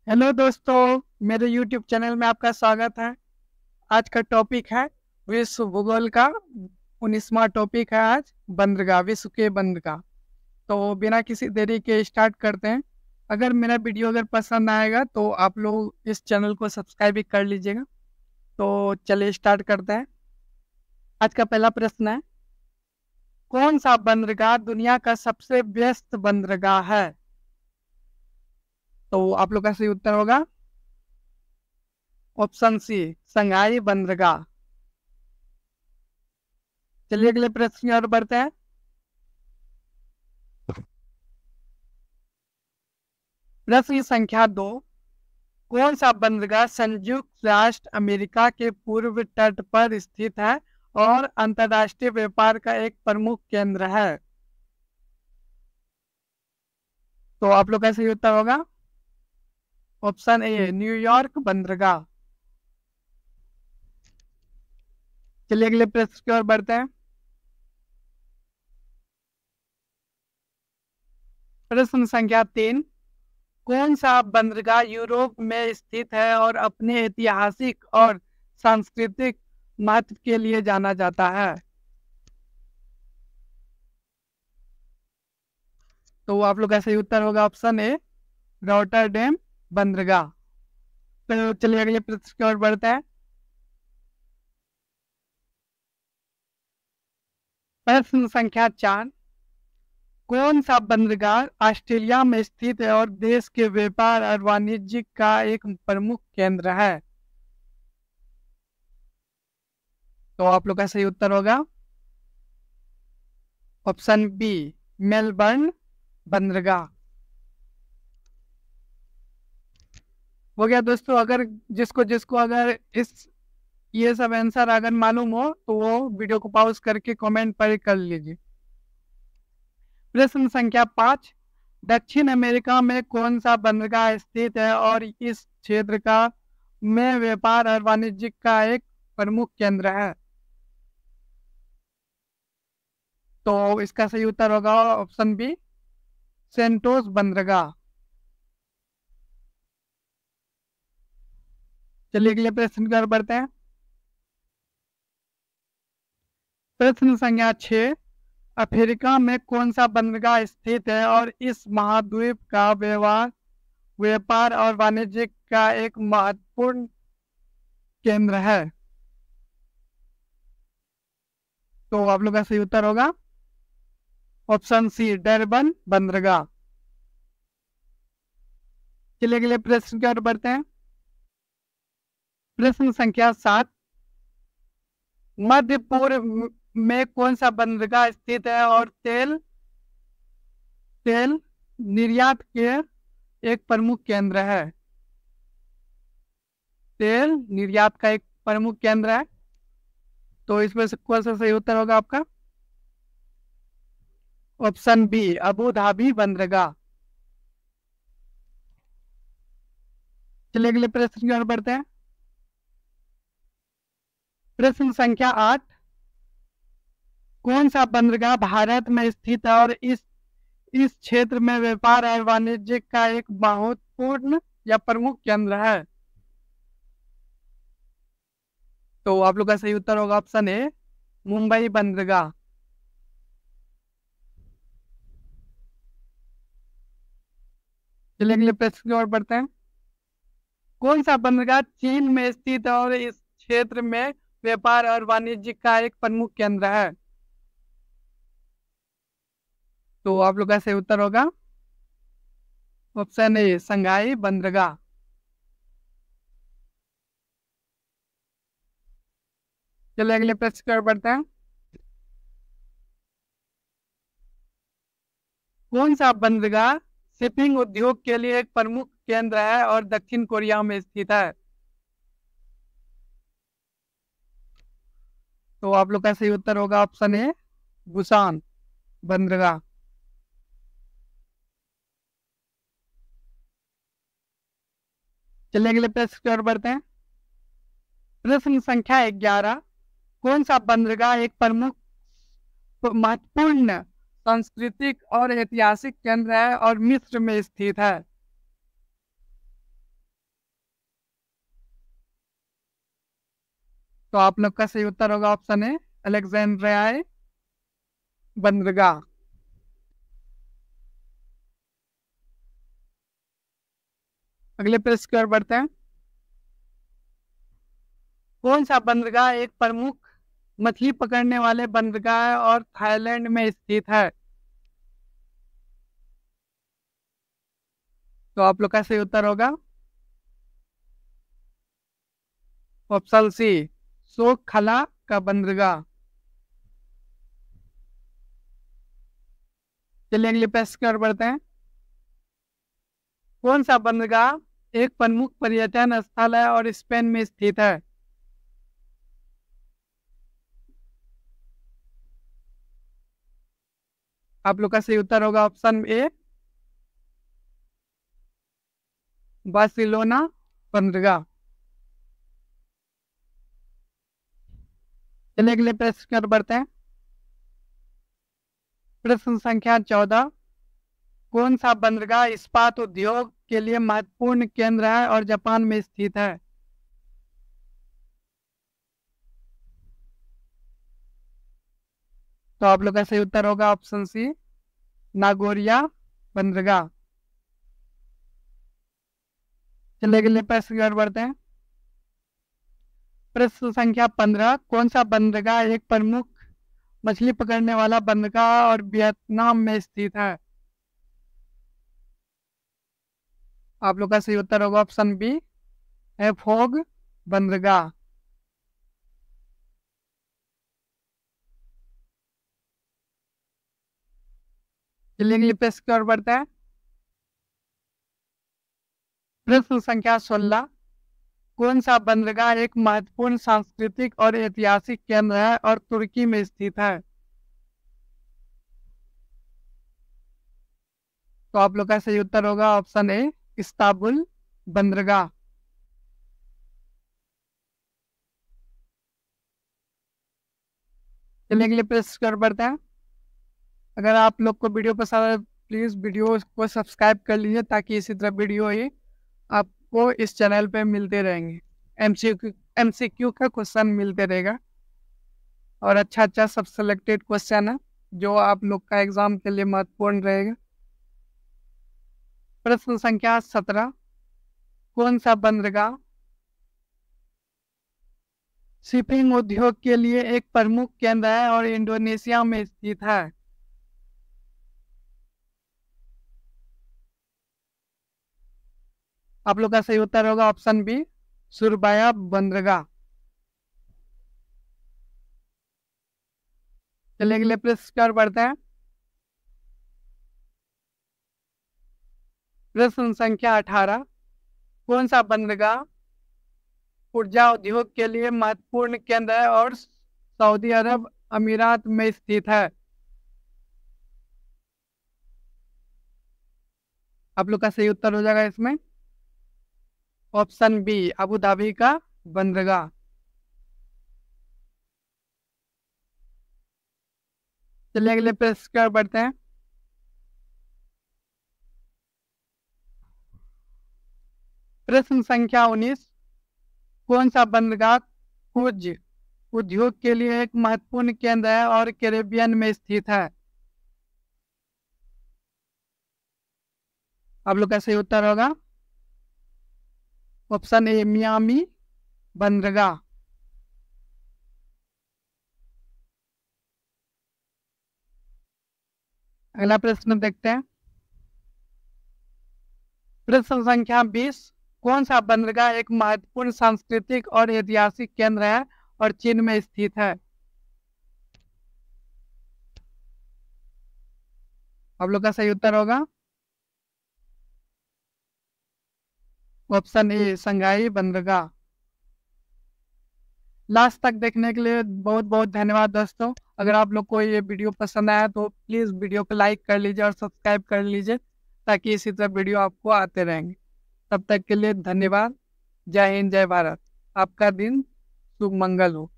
Hello दोस्तों, मेरे YouTube channel में आपका स्वागत है। आज का टॉपिक है विश्व भूगोल का 19वां टॉपिक है। आज बंदरगाह, विश्व के बंदरगाह। तो बिना किसी देरी के स्टार्ट करते हैं। अगर मेरा वीडियो पसंद आएगा तो आप लोग इस चैनल को सब्सक्राइब भी कर लीजिएगा। तो चलिए स्टार्ट करते हैं। आज का पहला प्रश्न है, कौन सा बंदरगाह दुनिया का सबसे व्यस्त बंदरगाह है? तो आप लोग का सही उत्तर होगा ऑप्शन सी, शंघाई बंदरगाह। चलिए अगले प्रश्न की ओर बढ़ते हैं। प्रश्न संख्या 2, कौन सा बंदरगाह संयुक्त राष्ट्र अमेरिका के पूर्व तट पर स्थित है और अंतर्राष्ट्रीय व्यापार का एक प्रमुख केंद्र है? तो आप लोग का सही उत्तर होगा ऑप्शन ए, न्यूयॉर्क बंदरगाह। चलिए अगले प्रश्न की ओर बढ़ते हैं। प्रश्न संख्या 3, कौन सा बंदरगाह यूरोप में स्थित है और अपने ऐतिहासिक और सांस्कृतिक महत्व के लिए जाना जाता है? तो आप लोग का सही उत्तर होगा ऑप्शन ए, रॉटरडैम बंदरगाह। तो चलिए अगले प्रश्न की ओर बढ़ते हैं। प्रश्न संख्या 4, कौन सा बंदरगाह ऑस्ट्रेलिया में स्थित है और देश के व्यापार और वाणिज्य का एक प्रमुख केंद्र है? तो आप लोग का सही उत्तर होगा ऑप्शन बी, मेलबर्न बंदरगाह। हो गया दोस्तों। अगर जिसको जिसको अगर इस ये सब आंसर अगर मालूम हो तो वो वीडियो को पॉज करके कमेंट पर कर लीजिए। प्रश्न संख्या 5, दक्षिण अमेरिका में कौन सा बंदरगाह स्थित है और इस क्षेत्र का में व्यापार और वाणिज्य का एक प्रमुख केंद्र है? तो इसका सही उत्तर होगा ऑप्शन बी, सेंटोस बंदरगाह। चलिए अगले प्रश्न की ओर बढ़ते हैं। प्रश्न संख्या 6, अफ्रीका में कौन सा बंदरगाह स्थित है और इस महाद्वीप का व्यापार और वाणिज्य का एक महत्वपूर्ण केंद्र है? तो आप लोग का सही उत्तर होगा ऑप्शन सी, डरबन बंदरगाह। चलिए अगले प्रश्न की ओर बढ़ते हैं। प्रश्न संख्या 7, मध्य पूर्व में कौन सा बंदरगाह स्थित है और तेल तेल निर्यात के एक प्रमुख केंद्र है? तेल निर्यात का एक प्रमुख केंद्र है। तो इसमें से कौन सा सही उत्तर होगा आपका ऑप्शन बी, अबू धाबी बंदरगाह। चलिए अगले प्रश्न की ओर बढ़ते हैं। प्रश्न संख्या 8, कौन सा बंदरगाह भारत में स्थित है और इस क्षेत्र में व्यापार और वाणिज्य का एक महत्वपूर्ण या प्रमुख केंद्र है? तो आप लोग का सही उत्तर होगा ऑप्शन ए, मुंबई बंदरगाह। चलिए अगले प्रश्न की ओर बढ़ते हैं। कौन सा बंदरगाह चीन में स्थित है और इस क्षेत्र में व्यापार और वाणिज्य का एक प्रमुख केंद्र है? तो आप लोग का सही उत्तर होगा ऑप्शन ए, शंघाई बंदरगाह। चलिए अगले प्रश्न की ओर बढ़ते हैं। कौन सा बंदरगाह शिपिंग उद्योग के लिए एक प्रमुख केंद्र है और दक्षिण कोरिया में स्थित है? तो आप लोग का सही उत्तर होगा ऑप्शन ए, बुसान बंदरगाह। चलिए अगले प्रश्न की ओर बढ़ते हैं। प्रश्न संख्या 11, कौन सा बंदरगाह एक प्रमुख महत्वपूर्ण सांस्कृतिक और ऐतिहासिक केंद्र है और मिस्र में स्थित है? तो आप लोग का सही उत्तर होगा ऑप्शन ए अलेक्जेंड्रियाई बंदरगाह। अगले प्रश्न की ओर बढ़ते हैं। कौन सा बंदरगाह एक प्रमुख मछली पकड़ने वाले बंदरगाह है और थाईलैंड में स्थित है? तो आप लोग का सही उत्तर होगा ऑप्शन सी सोखला का बंदरगाह। चलिए अगले प्रश्न की ओर बढ़ते हैं। कौन सा बंदरगाह एक प्रमुख पर्यटन स्थल है और स्पेन में स्थित है? आप लोग का सही उत्तर होगा ऑप्शन ए बार्सिलोना बंदरगाह। चलिए अगले प्रश्न की ओर बढ़ते हैं। प्रश्न संख्या 14। कौन सा बंदरगाह इस्पात उद्योग के लिए महत्वपूर्ण केंद्र है और जापान में स्थित है? तो आप लोग का सही उत्तर होगा ऑप्शन सी नागोरिया बंदरगाह। चलिए अगले प्रश्न की ओर बढ़ते हैं। प्रश्न संख्या 15। कौन सा बंदरगाह एक प्रमुख मछली पकड़ने वाला बंदरगाह और वियतनाम में स्थित है? आप लोग का सही उत्तर होगा ऑप्शन बी एफोग बंदरगाह। चलिए अगले प्रश्न की ओर बढ़ते हैं। प्रश्न संख्या 16। कौन सा बंदरगाह एक महत्वपूर्ण सांस्कृतिक और ऐतिहासिक केंद्र है और तुर्की में स्थित है? तो आप लोग का सही उत्तर होगा ऑप्शन ए इस्तांबुल बंदरगाह। चलिए अगले प्रश्न की ओर बढ़ते हैं। अगर आप लोग को वीडियो पसंद आए प्लीज़ वीडियो को सब्सक्राइब कर लीजिए ताकि इसी तरह वीडियो ही आपको इस चैनल पे मिलते रहेंगे। एमसीक्यू का क्वेश्चन मिलते रहेगा और अच्छा अच्छा सब सेलेक्टेड क्वेश्चन है जो आप लोग का एग्जाम के लिए महत्वपूर्ण रहेगा। प्रश्न संख्या 17। कौन सा बंदरगाह शिपिंग उद्योग के लिए एक प्रमुख केंद्र है और इंडोनेशिया में स्थित है? आप लोग का सही उत्तर होगा ऑप्शन बी सुरबाया बंदरगाह। चलिए अगले प्रश्न की ओर बढ़ते हैं। प्रश्न संख्या 18। कौन सा बंदरगाह ऊर्जा उद्योग के लिए महत्वपूर्ण केंद्र है और सऊदी अरब अमीरात में स्थित है? आप लोग का सही उत्तर हो जाएगा इसमें ऑप्शन बी अबू धाबी का बंदरगाह। चलिए अगले प्रश्न की ओर बढ़ते हैं। प्रश्न संख्या 19। कौन सा बंदरगाह क्रूज उद्योग के लिए एक महत्वपूर्ण केंद्र है और कैरेबियन में स्थित है? आप लोग का सही उत्तर होगा ऑप्शन ए मियामी बंदरगाह। अगला प्रश्न देखते हैं। प्रश्न संख्या 20। कौन सा बंदरगाह एक महत्वपूर्ण सांस्कृतिक और ऐतिहासिक केंद्र है और चीन में स्थित है? आप लोग का सही उत्तर होगा ऑप्शन ए संगाई बंदरगाह। लास्ट तक देखने के लिए बहुत बहुत धन्यवाद दोस्तों। अगर आप लोग को ये वीडियो पसंद आया तो प्लीज़ वीडियो को लाइक कर लीजिए और सब्सक्राइब कर लीजिए ताकि इसी तरह वीडियो आपको आते रहेंगे। तब तक के लिए धन्यवाद। जय हिंद जय भारत। आपका दिन शुभ मंगल हो।